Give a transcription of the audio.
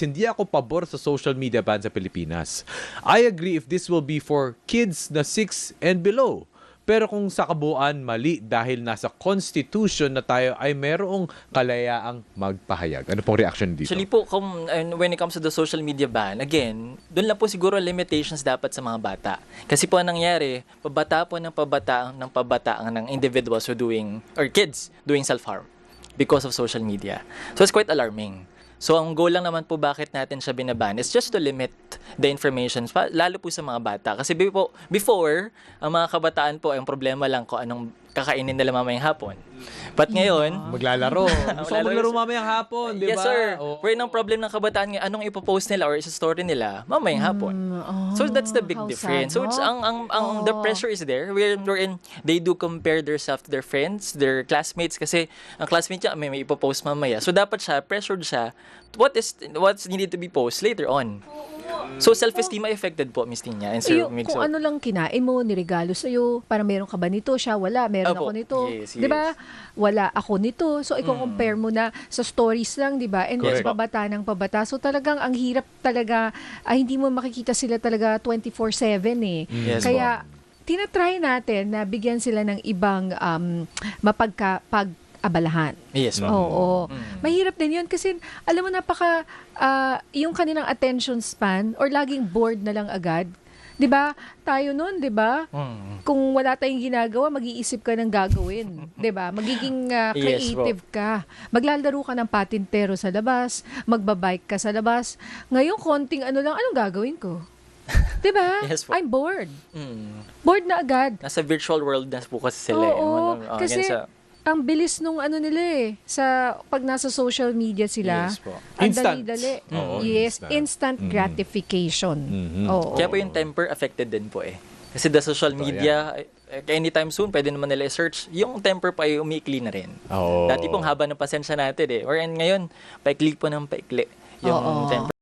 Hindi ako pabor sa social media ban sa Pilipinas. I agree if this will be for kids na 6 and below. Pero kung sa kabuuan, mali dahil nasa constitution na tayo ay merong kalayaang magpahayag. Ano pong reaction dito? Actually po, when it comes to the social media ban, again, doon lang po siguro limitations dapat sa mga bata. Kasi po ang nangyari, pabata ng individuals who doing, or kids doing self-harm because of social media. So it's quite alarming. So ang goal lang naman po bakit natin siya binaban is just to limit the information, lalo po sa mga bata. Kasi before, ang mga kabataan po, ang problema lang kung anong kakainin nila mamayang hapon. But ngayon, Maglalaro. Gusto ko maglaro mamayang hapon, di ba? yes sir, Oo. pero ang problem ng kabataan ngayon, anong ipopost nila or isa-story nila mamayang hapon. So that's the big how difference. sad, So it's no? the pressure is there. Wherein they do compare themselves to their friends, their classmates, kasi ang classmate niya may ipopost mamaya. So dapat siya pressured siya what's needed to be posted later on. So self-esteem ay affected po, Miss Tina and Sir Migso. Kung ano lang kinain mo, niregalo sa'yo, para meron ka ba nito, siya wala, meron Opo. ako nito. Yes, Di ba? Wala ako nito. So, i-compare mo na sa stories lang, di ba? And Correct. pabata ng pabata. So, talagang ang hirap talaga, hindi mo makikita sila talaga 24/7 eh. Yes, Kaya, tinatry natin na bigyan sila ng ibang mapag-abalahan. Yes, po. Oo. Mahirap din yun kasi alam mo yung kanilang attention span or laging bored na lang agad. 'Di ba? Tayo noon, 'di ba? Kung wala tayong ginagawa, mag-iisip ka ng gagawin, 'di ba? Magiging Yes, creative ka. Maglalaro ka ng patintero sa labas, magbabike ka sa labas. Ngayon konting anong gagawin ko? 'Di ba? Yes, po. I'm bored. Mm. Bored na agad. Nasa virtual world na po kasi sila. Oo, Kasi, kasi ang bilis nung nila sa pag nasa social media sila. Yes po. Ang Instant. dali-dali. Oo, Yes, instant. instant gratification. Oo. Kaya po yung temper affected din po eh. Kasi the social media, anytime soon, pwede naman nila i-search. Yung temper pa ay umiikli na rin. Oo. Dati pong haba ng pasensya natin eh. Or ngayon, paikli po ng paikli yung Oo. temper.